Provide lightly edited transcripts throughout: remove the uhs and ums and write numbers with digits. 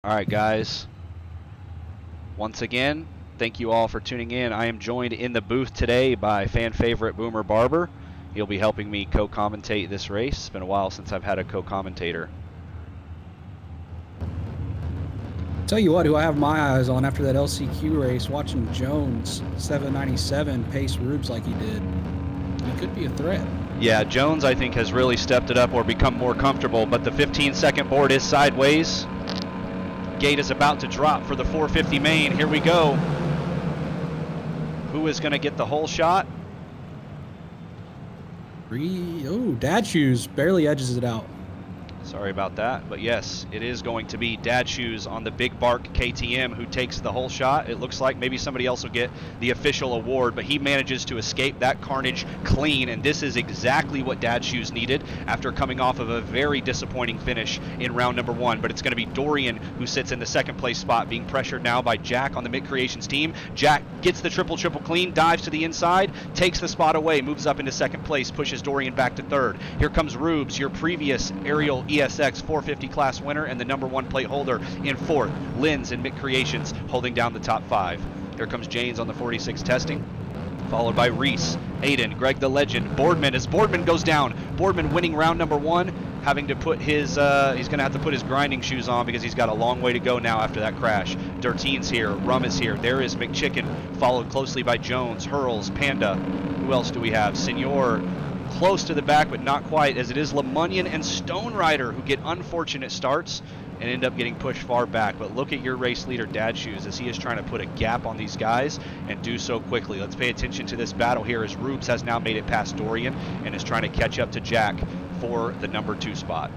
All right, guys. Once again, thank you all for tuning in. I am joined in the booth today by fan favorite Boomer Barber. He'll be helping me co-commentate this race. It's been a while since I've had a co-commentator. Tell you what, who I have my eyes on after that LCQ race, watching Jones 797 pace Rubes like he did. He could be a threat. Yeah, Jones, I think, has really stepped it up or become more comfortable, but the 15-second board is sideways. Gate is about to drop for the 450 main. Here we go. Who is going to get the whole shot? Dad Shoes barely edges it out. Sorry about that, but yes, it is going to be Dad Shoes on the Big Bark KTM who takes the whole shot. It looks like maybe somebody else will get the official award, but he manages to escape that carnage clean, and this is exactly what Dad Shoes needed after coming off of a very disappointing finish in round number 1. But it's going to be Dorian who sits in the second place spot, being pressured now by Jack on the Mick Creations team. Jack gets the triple clean, dives to the inside, takes the spot away, moves up into second place, pushes Dorian back to third. Here comes Rubes, your previous aerial AESX 450 class winner and the #1 plate holder in fourth. Linz and Mick Creations holding down the top 5. Here comes Janes on the 46 testing, followed by Reese, Aiden, Greg the Legend, Boardman as Boardman goes down. Boardman winning round number 1, having to put his, he's going to have to put his grinding shoes on because he's got a long way to go now after that crash. Dirteen's here, Rum is here, there is McChicken, followed closely by Jones, Hurls, Panda. Who else do we have? Senor, close to the back, but not quite, as it is LeMunyon and Stone Rider who get unfortunate starts and end up getting pushed far back. But look at your race leader, Dad Shoes, as he is trying to put a gap on these guys and do so quickly. Let's pay attention to this battle here as Rubes has now made it past Dorian and is trying to catch up to Jack for the number 2 spot.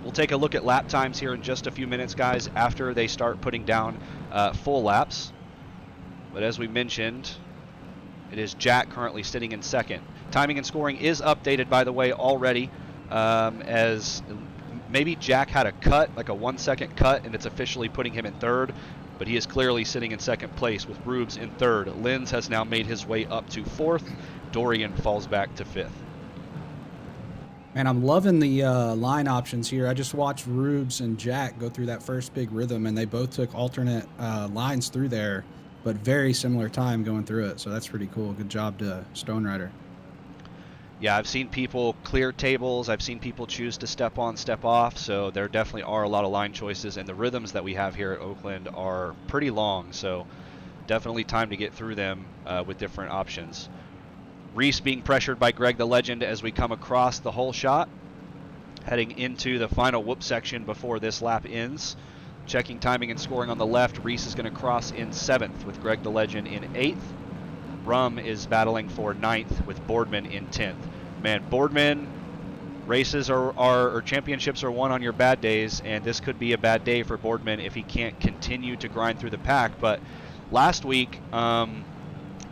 We'll take a look at lap times here in just a few minutes, guys, after they start putting down full laps. But as we mentioned, it is Jack currently sitting in second. Timing and scoring is updated, by the way, already, as maybe Jack had a cut, like a 1-second cut, and it's officially putting him in third, but he is clearly sitting in second place with Rubes in third. Linz has now made his way up to fourth. Dorian falls back to fifth. Man, I'm loving the line options here. I just watched Rubes and Jack go through that first big rhythm, and they both took alternate lines through there, but very similar time going through it, so that's pretty cool. Good job to Stone Rider. Yeah, I've seen people clear tables. I've seen people choose to step on, step off, so there definitely are a lot of line choices, and the rhythms that we have here at Oakland are pretty long, so definitely time to get through them with different options. Reese being pressured by Greg the Legend as we come across the whole shot, heading into the final whoop section before this lap ends. Checking timing and scoring on the left, Reese is going to cross in 7th with Greg the Legend in 8th. Rum is battling for 9th with Boardman in 10th. Man, Boardman, races or championships are won on your bad days, and this could be a bad day for Boardman if he can't continue to grind through the pack. But last week,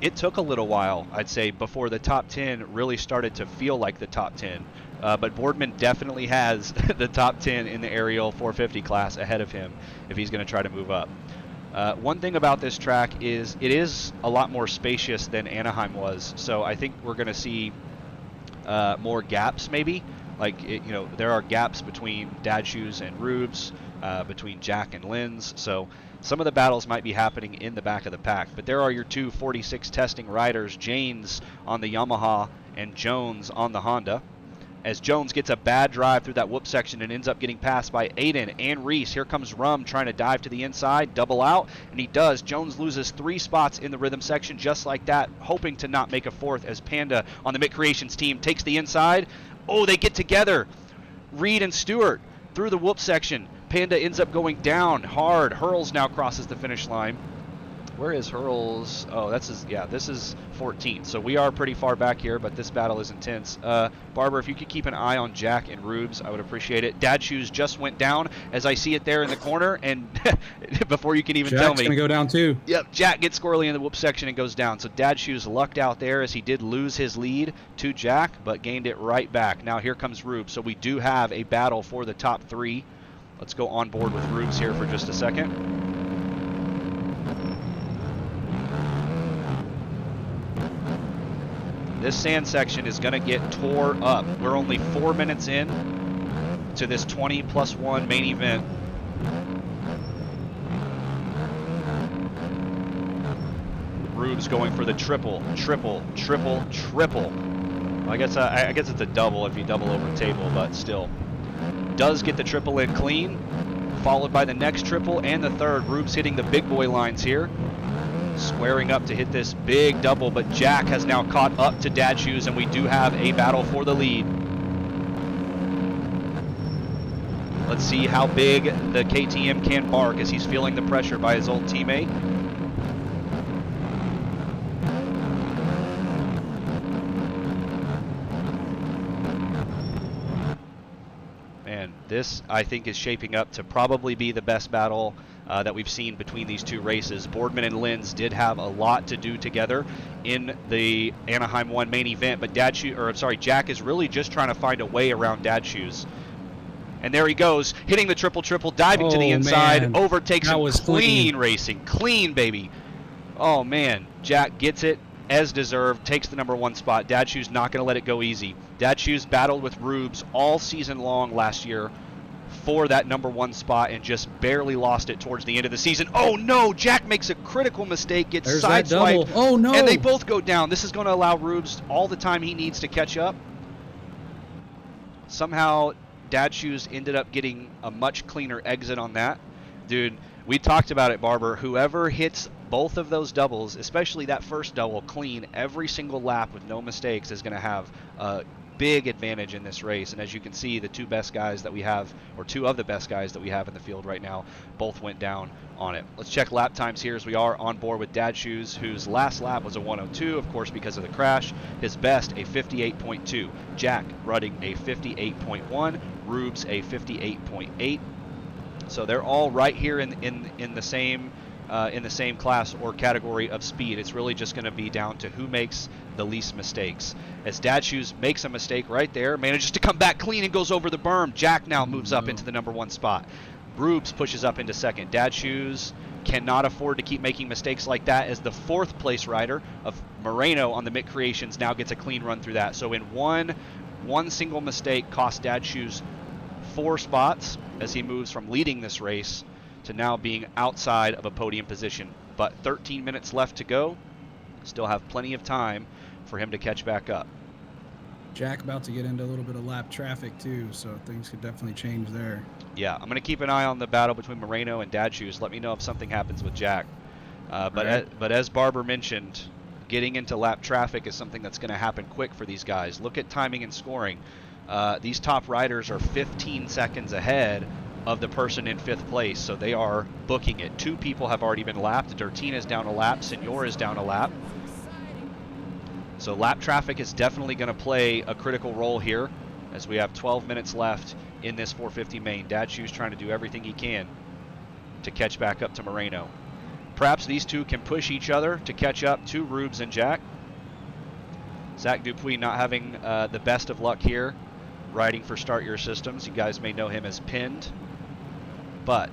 it took a little while, I'd say, before the top 10 really started to feel like the top 10. But Boardman definitely has the top 10 in the aerial 450 class ahead of him if he's going to try to move up. One thing about this track is it is a lot more spacious than Anaheim was, so I think we're going to see more gaps maybe. Like, there are gaps between Dad Shoes and Rubes, between Jack and Linz, so some of the battles might be happening in the back of the pack. But there are your 2 46 testing riders, Janes on the Yamaha and Jones on the Honda. As Jones gets a bad drive through that whoop section and ends up getting passed by Aiden and Reese. Here comes Rum trying to dive to the inside, double out, and he does. Jones loses 3 spots in the rhythm section just like that, hoping to not make a 4th as Panda on the Mick Creations team takes the inside. Oh, they get together. Reed and Stewart through the whoop section. Panda ends up going down hard. Hurls now crosses the finish line. Where is Hurls? Oh, this is 14. So we are pretty far back here, but this battle is intense. Barber, if you could keep an eye on Jack and Rubes, I would appreciate it. Dad Shoes just went down as I see it there in the corner, and before you can even tell me. Jack's going to go down too. Yep, Jack gets squirrely in the whoop section and goes down. So Dad Shoes lucked out there as he did lose his lead to Jack, but gained it right back. Now here comes Rubes. So we do have a battle for the top 3. Let's go on board with Rubes here for just a second. This sand section is going to get tore up. We're only 4 minutes in. to this 20+1 main event. Rubes going for the triple. I guess it's a double if you double over table, but still. Does get the triple in clean, followed by the next triple and the third. Rubes hitting the big boy lines here. Squaring up to hit this big double, but Jack has now caught up to Dad Shoes, and we do have a battle for the lead. Let's see how big the KTM can bark as he's feeling the pressure by his old teammate. Man, this I think is shaping up to probably be the best battle that we've seen between these two races. Boardman and Linz did have a lot to do together in the Anaheim 1 main event, but Jack is really just trying to find a way around Dad Shoes. And there he goes, hitting the triple, diving to the inside, man. overtakes That him. was Clean racing, clean, baby. Oh, man. Jack gets it as deserved, takes the #1 spot. Dad Shoes not going to let it go easy. Dad Shoes battled with Rubes all season long last year for that #1 spot and just barely lost it towards the end of the season. Oh, no. Jack makes a critical mistake, gets There's that double. sideswiped. Oh, no. And they both go down. This is going to allow Rubes all the time he needs to catch up. Somehow Dad Shoes ended up getting a much cleaner exit on that. Dude, we talked about it, Barber. Whoever hits both of those doubles, especially that first double clean every single lap with no mistakes, is going to have a big advantage in this race. And as you can see, the two best guys that we have, or two of the best guys that we have in the field right now, both went down on it. Let's check lap times here as we are on board with Dad Shoes, whose last lap was a 1:02, of course, because of the crash. His best, a 58.2. Jack running a 58.1. Rubes a 58.8. So they're all right here in the same class or category of speed. It's really just going to be down to who makes the least mistakes. As Dad Shoes makes a mistake right there, manages to come back clean and goes over the berm. Jack now moves up into the #1 spot. Rubes pushes up into second. Dad Shoes cannot afford to keep making mistakes like that, as the 4th place rider of Moreno on the Mick Creations now gets a clean run through that. So in one single mistake cost Dad Shoes 4 spots as he moves from leading this race to now being outside of a podium position. But 13 minutes left to go. Still have plenty of time for him to catch back up. Jack about to get into a little bit of lap traffic too, so things could definitely change there. Yeah, I'm going to keep an eye on the battle between Moreno and Dad Shoes. Let me know if something happens with Jack. But as Barber mentioned, getting into lap traffic is something that's going to happen quick for these guys. Look at timing and scoring. These top riders are 15 seconds ahead of the person in 5th place, so they are booking it. 2 people have already been lapped. Dirtina is down a lap. Senor is down a lap. So lap traffic is definitely going to play a critical role here as we have 12 minutes left in this 450 main. Dad Shoes trying to do everything he can to catch back up to Moreno. Perhaps these two can push each other to catch up to Rubes and Jack. Zach Dupuis not having the best of luck here riding for Start Your Systems. You guys may know him as Pinned, but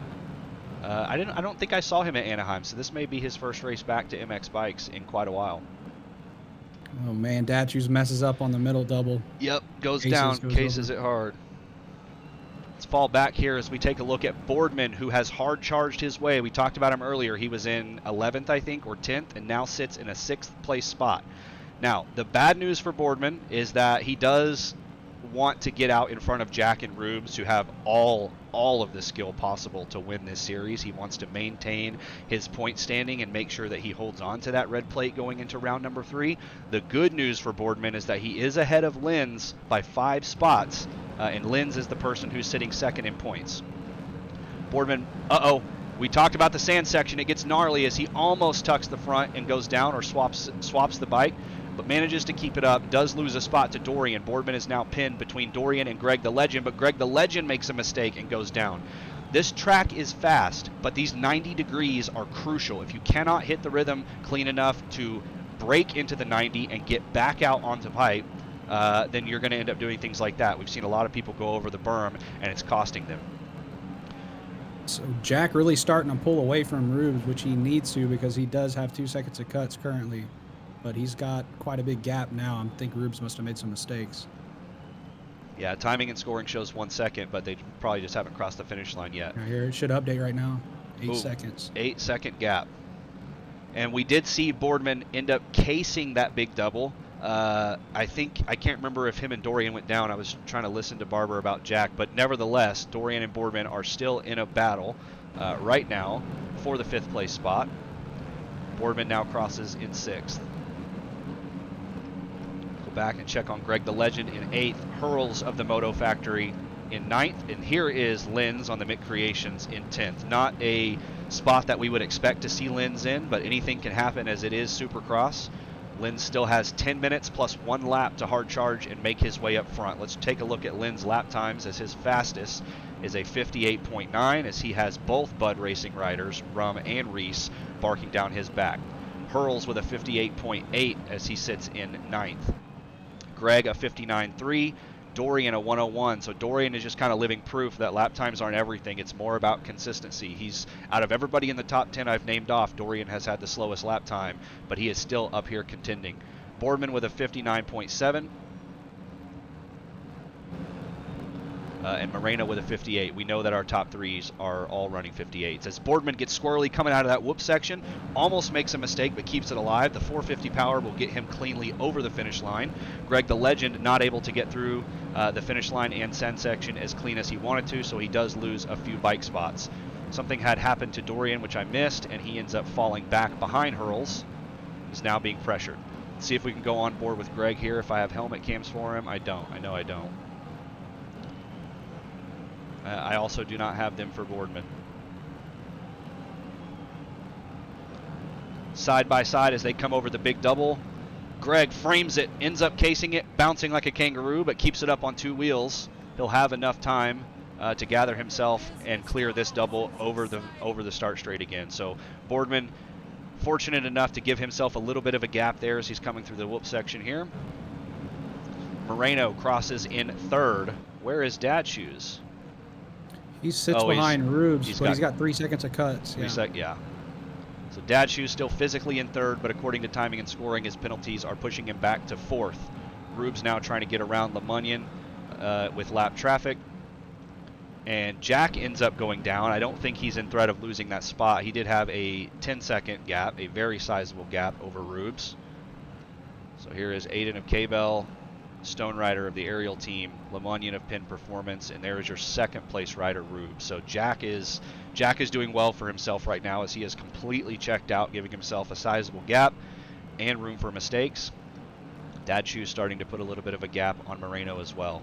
I don't think I saw him at Anaheim, so this may be his first race back to MX Bikes in quite a while. Oh man, Dad Shoes messes up on the middle double. Yep, goes down, cases it hard. Let's fall back here as we take a look at Boardman, who has hard charged his way. We talked about him earlier. He was in 11th, I think, or 10th, and now sits in a 6th place spot. Now, the bad news for Boardman is that he does want to get out in front of Jack and Rubes, who have all of the skill possible to win this series. He wants to maintain his point standing and make sure that he holds on to that red plate going into round number 3. The good news for Boardman is that he is ahead of Linz by 5 spots, and Linz is the person who's sitting second in points. Boardman, we talked about the sand section. It gets gnarly as he almost tucks the front and goes down or swaps the bike, but manages to keep it up, does lose a spot to Dorian. Boardman is now pinned between Dorian and Greg the Legend, but Greg the Legend makes a mistake and goes down. This track is fast, but these 90 degrees are crucial. If you cannot hit the rhythm clean enough to break into the 90 and get back out onto pipe, then you're going to end up doing things like that. We've seen a lot of people go over the berm, and it's costing them. So Jack really starting to pull away from Rubes, which he needs to because he does have 2 seconds of cuts currently. But he's got quite a big gap now. I think Rubes must have made some mistakes. Yeah, timing and scoring shows 1 second, but they probably just haven't crossed the finish line yet. Right here, it should update right now. 8 Ooh, seconds. 8-second gap. And we did see Boardman end up casing that big double. I can't remember if him and Dorian went down. I was trying to listen to Barber about Jack, but nevertheless, Dorian and Boardman are still in a battle right now for the 5th place spot. Boardman now crosses in 6th. Go back and check on Greg the Legend in 8th. Hurls of the Moto Factory in 9th. And here is Linz on the Mick Creations in 10th. Not a spot that we would expect to see Linz in, but anything can happen as it is Supercross. Linz still has 10 minutes plus 1 lap to hard charge and make his way up front. Let's take a look at Linz lap times, as his fastest is a 58.9, as he has both Bud Racing riders, Rum and Reese, barking down his back. Hurls with a 58.8 as he sits in 9th. Greg a 59.3, Dorian a 101. So Dorian is just kind of living proof that lap times aren't everything. It's more about consistency. He's, out of everybody in the top 10 I've named off, Dorian has had the slowest lap time, but he is still up here contending. Boardman with a 59.7. And Moreno with a 58. We know that our top 3s are all running 58s. As Boardman gets squirrely coming out of that whoop section, almost makes a mistake but keeps it alive. The 450 power will get him cleanly over the finish line. Greg the Legend not able to get through the finish line and send section as clean as he wanted to, so he does lose a few bike spots. Something had happened to Dorian, which I missed, and he ends up falling back behind Hurls. He's now being pressured. Let's see if we can go on board with Greg here. If I have helmet cams for him, I don't. I know I don't. I also do not have them for Boardman. Side by side as they come over the big double. Greg frames it, ends up casing it, bouncing like a kangaroo, but keeps it up on 2 wheels. He'll have enough time to gather himself and clear this double over the start straight again. So Boardman fortunate enough to give himself a little bit of a gap there as he's coming through the whoop section here. Moreno crosses in 3rd. Where is Dad Shoes? He sits behind Rubes, but he's got 3 seconds of cuts. Yeah. So Dad Shoes still physically in 3rd, but according to timing and scoring, his penalties are pushing him back to 4th. Rubes now trying to get around LeMunion with lap traffic. And Jack ends up going down. I don't think he's in threat of losing that spot. He did have a 10-second gap, a very sizable gap over Rubes. So here is Aiden of K-Bell, Stone Rider of the aerial team, LeMunion of Pin Performance, and there is your 2nd place rider, Rube. So Jack is doing well for himself right now as he is completely checked out, giving himself a sizable gap and room for mistakes. Dad Shoes starting to put a little bit of a gap on Moreno as well.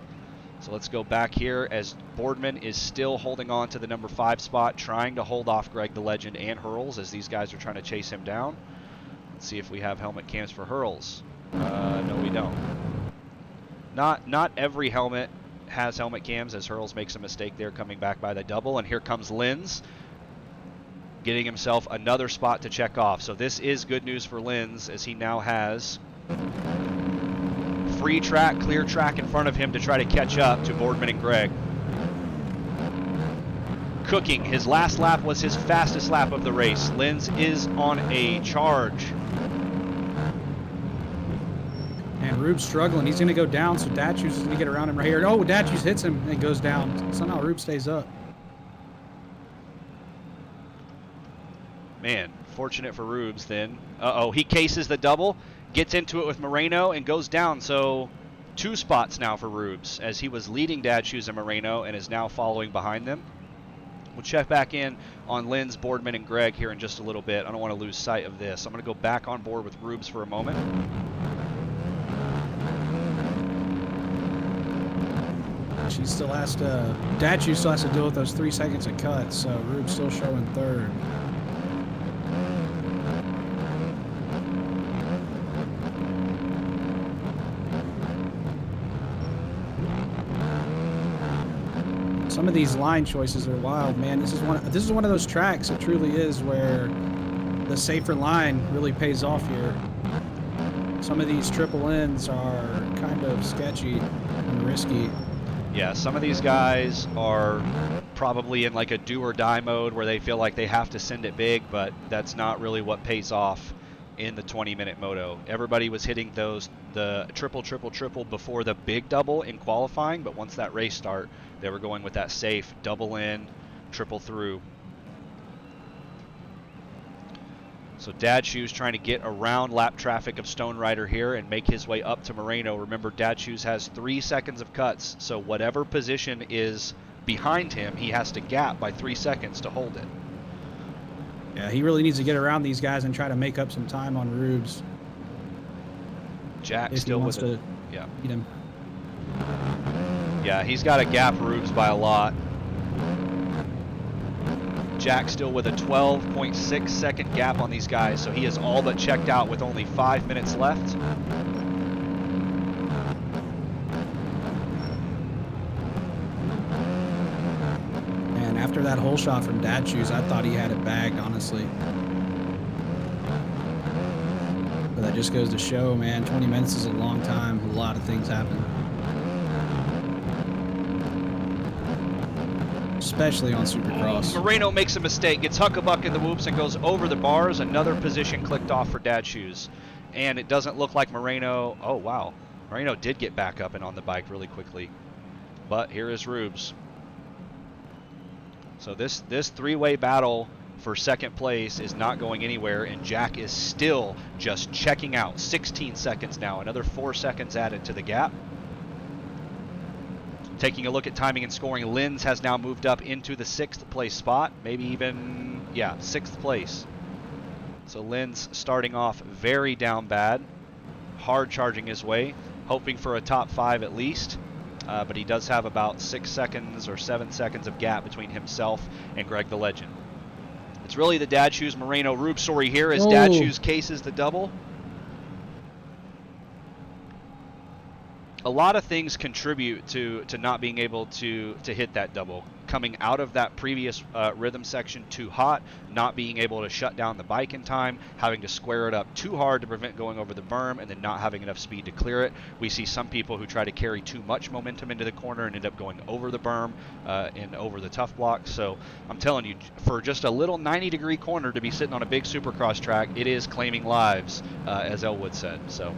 So let's go back here as Boardman is still holding on to the number 5 spot, trying to hold off Greg the Legend and Hurls as these guys are trying to chase him down. Let's see if we have helmet cams for Hurls. No, we don't. Not every helmet has helmet cams, as Hurls makes a mistake there coming back by the double. And here comes Linz, getting himself another spot to check off. So this is good news for Linz, as he now has free track, clear track in front of him to try to catch up to Boardman and Greg. Cooking. His last lap was his fastest lap of the race. Linz is on a charge. And Rube's struggling. He's going to go down, so Datchus is going to get around him right here. Oh, Datchus hits him and goes down. Somehow Rube stays up. Man, fortunate for Rubes then. Uh-oh, he cases the double, gets into it with Moreno, and goes down. So 2 spots now for Rubes, as he was leading Datchus and Moreno and is now following behind them. We'll check back in on Linz, Boardman, and Greg here in just a little bit. I don't want to lose sight of this. I'm going to go back on board with Rubes for a moment. She still has to, Datchus still has to deal with those 3 seconds of cuts, so Rube's still showing 3rd. Some of these line choices are wild, man. This is one of those tracks. It truly is where the safer line really pays off here. Some of these triple ends are kind of sketchy and risky. Yeah, some of these guys are probably in like a do or die mode where they feel like they have to send it big, but that's not really what pays off in the 20-minute moto. Everybody was hitting the triple, triple, triple before the big double in qualifying, but once that race start, they were going with that safe double in, triple through. So Dad Shoes trying to get around lap traffic of Stone Rider here and make his way up to Moreno. Remember, Dad Shoes has 3 seconds of cuts, so whatever position is behind him, he has to gap by 3 seconds to hold it. Yeah, he really needs to get around these guys and try to make up some time on Rubes. Jack if still he wants with to it. Yeah. beat him. Yeah, he's got to gap Rubes by a lot. Jack still with a 12.6 second gap on these guys, so he is all but checked out with only 5 minutes left. And after that hole shot from Dad Shoes, I thought he had it bagged, honestly. But that just goes to show, man, 20 minutes is a long time. A lot of things happen. Especially on Supercross. Moreno makes a mistake, gets huckabuck in the whoops and goes over the bars. Another position clicked off for Dad Shoes. And it doesn't look like Moreno, oh wow, Moreno did get back up and on the bike really quickly. But here is Rubes. So this three-way battle for second place is not going anywhere, and Jack is still just checking out. 16 seconds now, another 4 seconds added to the gap. Taking a look at timing and scoring, Linz has now moved up into the 6th place spot, maybe even, yeah, 6th place. So Linz starting off very down bad, hard charging his way, hoping for a top 5 at least. But he does have about 6 seconds or 7 seconds of gap between himself and Greg the Legend. It's really the Dad Shoes Moreno Rube story here as Dad Shoes cases the double. A lot of things contribute to not being able to hit that double. Coming out of that previous rhythm section too hot, not being able to shut down the bike in time, having to square it up too hard to prevent going over the berm, and then not having enough speed to clear it. We see some people who try to carry too much momentum into the corner and end up going over the berm and over the tough blocks. So I'm telling you, for just a little 90-degree corner to be sitting on a big Supercross track, it is claiming lives, as Elwood said. So.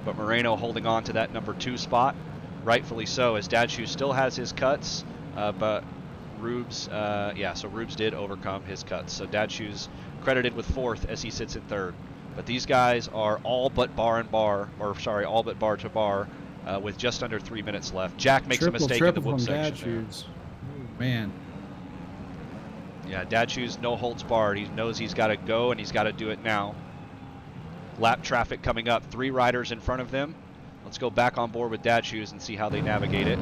But Moreno holding on to that number 2 spot, rightfully so, as Dad Shoes still has his cuts, but Rubes, so Rubes did overcome his cuts. So Dad Shoes credited with 4th as he sits in 3rd. But these guys are all but bar to bar with just under 3 minutes left. Jack makes a mistake in the whoop section. Dad Shoes. Man. Yeah, Dad Shoes no holds barred. He knows he's got to go and he's got to do it now. Lap traffic coming up, 3 riders in front of them. Let's go back on board with Dad Shoes and see how they navigate it.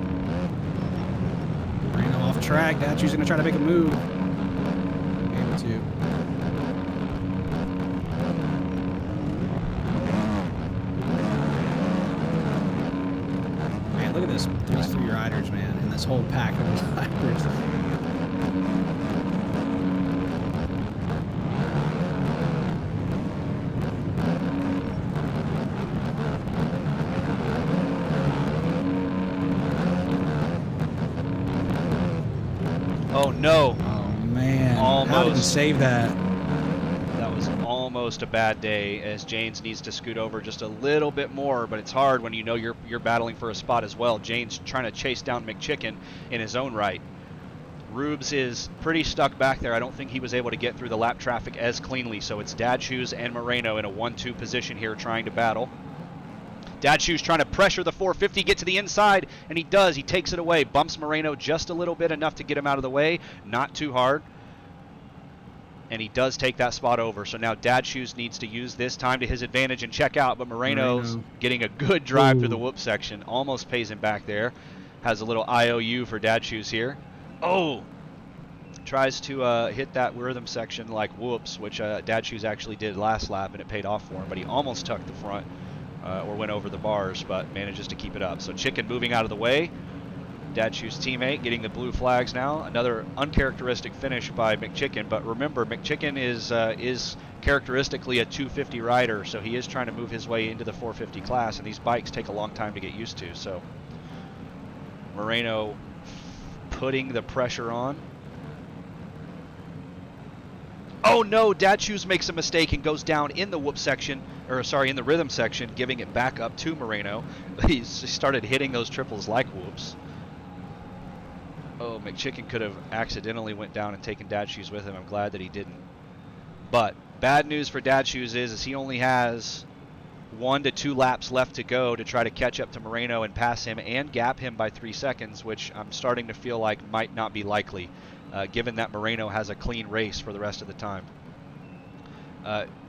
Moreno off track. Dad Shoes gonna try to make a move. Able to. Man, look at this. These 3 riders, man, and this whole pack of riders. Oh no. Oh man. Almost. How did he save that? That was almost a bad day as Janes needs to scoot over just a little bit more, but it's hard when you know you're battling for a spot as well. Janes trying to chase down McChicken in his own right. Rubes is pretty stuck back there. I don't think he was able to get through the lap traffic as cleanly, so it's Dad Shoes and Moreno in a 1-2 position here trying to battle. Dad Shoes trying to pressure the 450, get to the inside, and he does. He takes it away, bumps Moreno just a little bit, enough to get him out of the way, not too hard. And he does take that spot over. So now Dad Shoes needs to use this time to his advantage and check out, but Moreno's getting a good drive through the whoop section. Almost pays him back there. Has a little IOU for Dad Shoes here. Oh! Tries to hit that rhythm section like whoops, which Dad Shoes actually did last lap, and it paid off for him, but he almost tucked the front. Or went over the bars, but manages to keep it up. So Chicken moving out of the way. Dad Shoes teammate getting the blue flags now. Another uncharacteristic finish by McChicken, but remember, McChicken is characteristically a 250 rider, so he is trying to move his way into the 450 class, and these bikes take a long time to get used to. So Moreno putting the pressure on. Oh no, Dad Shoes makes a mistake and goes down in the whoop section, or sorry, in the rhythm section, giving it back up to Moreno. He started hitting those triples like whoops. Oh, McChicken could have accidentally went down and taken Dad Shoes with him. I'm glad that he didn't. But bad news for Dad Shoes is he only has 1 to 2 laps left to go to try to catch up to Moreno and pass him and gap him by 3 seconds, which I'm starting to feel like might not be likely, given that Moreno has a clean race for the rest of the time.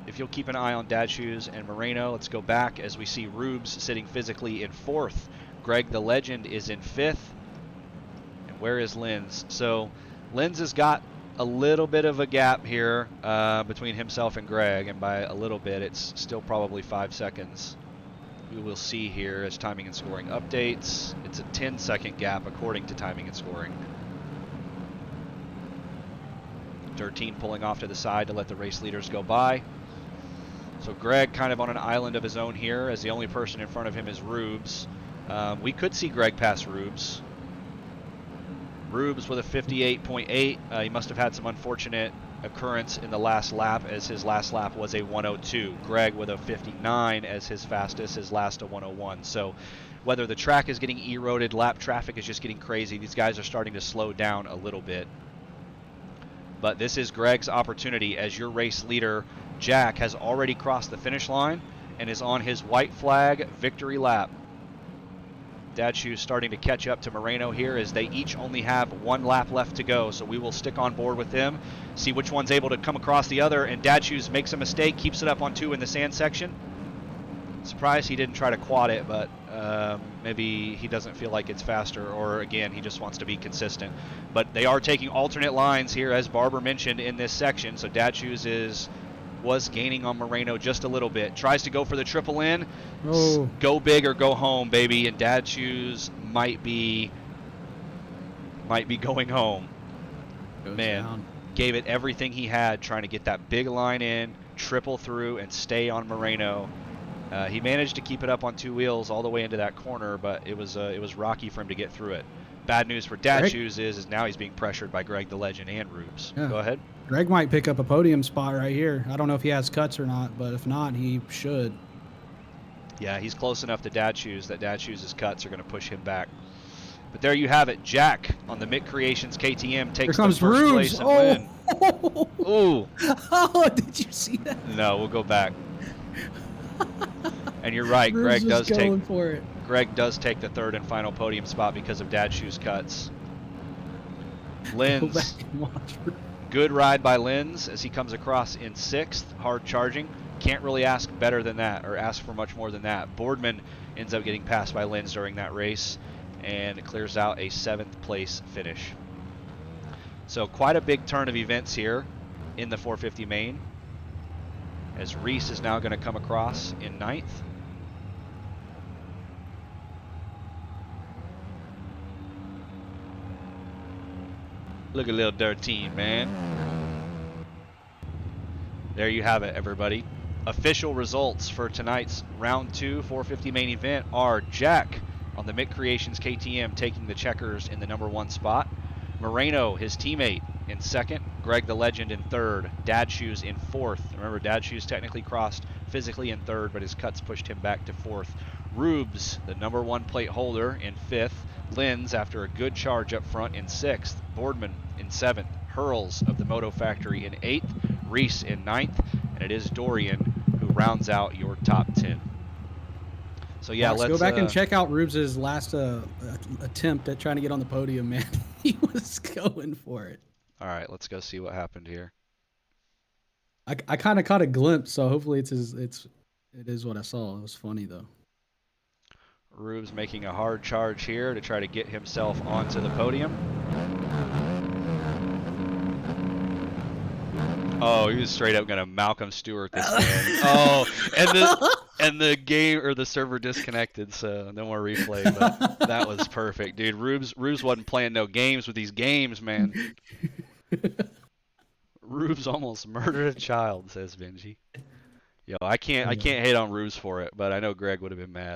If you'll keep an eye on Dad Shoes and Moreno, let's go back as we see Rubes sitting physically in 4th. Greg the Legend is in 5th. And where is Linz? So Linz has got a little bit of a gap here between himself and Greg, and by a little bit, it's still probably 5 seconds. We will see here as timing and scoring updates. It's a 10-second gap according to timing and scoring. 13 pulling off to the side to let the race leaders go by. So Greg kind of on an island of his own here, as the only person in front of him is Rubes. We could see Greg pass Rubes. Rubes with a 58.8. He must have had some unfortunate occurrence in the last lap, as his last lap was a 102. Greg with a 59 as his fastest, his last a 101. So whether the track is getting eroded, lap traffic is just getting crazy, these guys are starting to slow down a little bit. But this is Greg's opportunity, as your race leader, Jack, has already crossed the finish line and is on his white flag victory lap. Dad Shoes starting to catch up to Moreno here, as they each only have 1 lap left to go. So we will stick on board with them, see which one's able to come across the other. And Dad Shoes makes a mistake, keeps it up on 2 in the sand section. Surprised he didn't try to quad it, but maybe he doesn't feel like it's faster, or again, he just wants to be consistent. But they are taking alternate lines here, as Barber mentioned, in this section. So Dad Shoes was gaining on Moreno just a little bit. Tries to go for the triple in. Oh. Go big or go home, baby. And Dad Shoes might be going home. Man, down. Gave it everything he had, trying to get that big line in, triple through, and stay on Moreno. He managed to keep it up on 2 wheels all the way into that corner, but it was rocky for him to get through it. Bad news for Dad Shoes is now he's being pressured by Greg the Legend and Rubes. Yeah. Go ahead. Greg might pick up a podium spot right here. I don't know if he has cuts or not, but if not, he should. Yeah, he's close enough to Dad Shoes that Dad Shoes' cuts are going to push him back. But there you have it. Jack on the Mick Creations KTM takes the first place and win. Ooh. Oh, did you see that? No, we'll go back. And you're right, Greg does take the 3rd and final podium spot because of Dad Shoes' cuts. Linz, good ride by Linz as he comes across in 6th, hard charging. Can't really ask better than that, or ask for much more than that. Boardman ends up getting passed by Linz during that race, and it clears out a 7th place finish. So quite a big turn of events here in the 450 main, as Reese is now going to come across in 9th. Look at little dirt team, man. There you have it, everybody. Official results for tonight's round 2 450 main event are Jack on the Mick Creations KTM taking the checkers in the number 1 spot. Moreno, his teammate, in 2nd. Greg the Legend in 3rd. Dad Shoes in 4th. Remember, Dad Shoes technically crossed physically in 3rd, but his cuts pushed him back to 4th. Rubes, the number 1 plate holder, in 5th. Linz, after a good charge up front, in 6th. Boardman in 7th. Hurls of the Moto Factory in 8th. Reese in 9th. And it is Dorian who rounds out your top 10. So yeah, let's go back and check out Rubes' last attempt at trying to get on the podium, man. He was going for it. All right, let's go see what happened here. I kind of caught a glimpse, so hopefully it is what I saw. It was funny though. Rubes making a hard charge here to try to get himself onto the podium. Oh, he was straight up gonna Malcolm Stewart this man. Oh, and the game or the server disconnected, so no more replay. But that was perfect, dude. Rubes wasn't playing no games with these games, man. Rubes almost murdered a child, says Benji. Yo, I can't hate on Rubes for it, but I know Greg would have been mad.